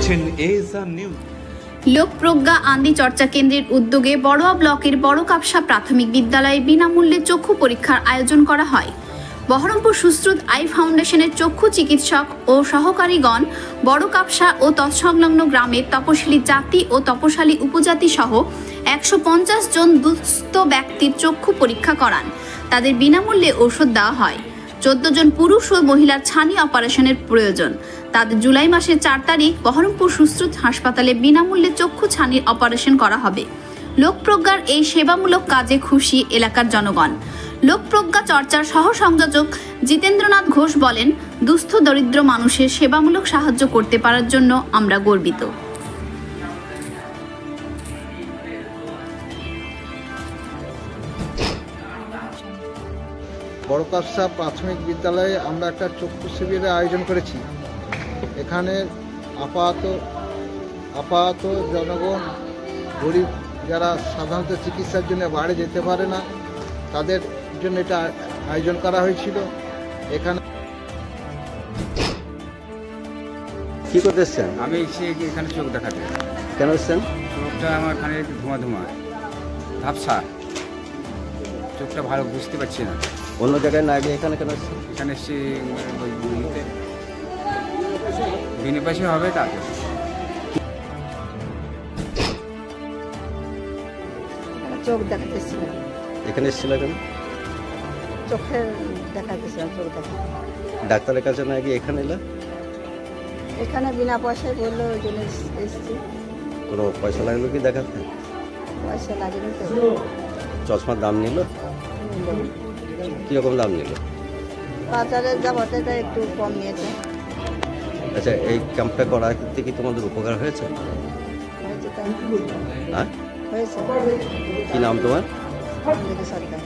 দেখছেন ASR news. লোকপ্রজ্ঞা Andi চর্চা কেন্দ্রের উদ্যোগে বড়ুয়া ব্লকের বড় কাপসা প্রাথমিক বিদ্যালয়ে বিনামূল্যে চক্ষু পরীক্ষার আয়োজন করা হয়। বহরমপুর সুশ্রুত আই ফাউন্ডেশনের চক্ষু চিকিৎসক ও সহকারীগণ বড় কাপসা ও তৎসংলগ্ন গ্রামের তপশিলি জাতি ও তপশালী উপজাতি সহ 150 জন দুস্থ ব্যক্তির চক্ষু পরীক্ষা করান। তাদের বিনামূল্যে ঔষধ দেওয়া হয়। 14 জন পুরুষ ও মহিলার ছানি অপারেশনের প্রয়োজন। তাদের জুলাই মাসের 4 তারিখ বহরমপুর সুশ্রুত হাসপাতালে বিনামূল্যে চক্ষু ছানির অপারেশন করা হবে। লোকপ্রজ্ঞার এই সেবামূলক কাজে খুশি এলাকার জনগণ। লোকপ্রজ্ঞা চর্চার সহ সংযোজক জিতেন্দ্রনাথ ঘোষ বলেন, দুস্থ দরিদ্র মানুষের সেবামূলক সাহায্য করতে পারার জন্য আমরা গর্বিত। বড় কাপসা প্রাথমিক বিদ্যালয়ে আমরা একটা চক্ষু শিবিরের আয়োজন করেছি। এখানে আপাতত জনগণ, গরিব যারা সাধারণত চিকিৎসার জন্য বাইরে যেতে পারে না, তাদের জন্য এটা আয়োজন করা হয়েছিল। এখানে কি করতে এসছেন? আমি এখানে চোখ দেখাতে। কেন এসছেন? চোখটা আমার এখানে একটু ধোঁয়া ঝাপসা, চোখটা ভালো বুঝতে পারছি না। অন্য জায়গায় না গিয়ে এখানে কেন এসছেন? এখানে এসছি বিনা পয়সা হবে তাতে। চোখ দেখাতেছিলাম। এখানে এসেছিল কেন? চোখের দেখাতেছিলাম, চোখ দেখা। ডাক্তারের কাছে না গিয়ে এখানে এলে? এখানে বিনা পয়সায় বললো, ওই জন্য এসেছি। কোনো পয়সা লাগলো কি দেখাতে? পয়সা লাগেনি তো। চশমার দাম নিল? কীরকম দাম নিল? বাজারের যা বটে তা একটু কম নিয়েছে। আচ্ছা, এই ক্যাম্পটা করার ক্ষেত্রে কি তোমাদের উপকার হয়েছে? হয়েছে তাই। হ্যাঁ, হয়েছে। কি নাম তোমার? সরকার।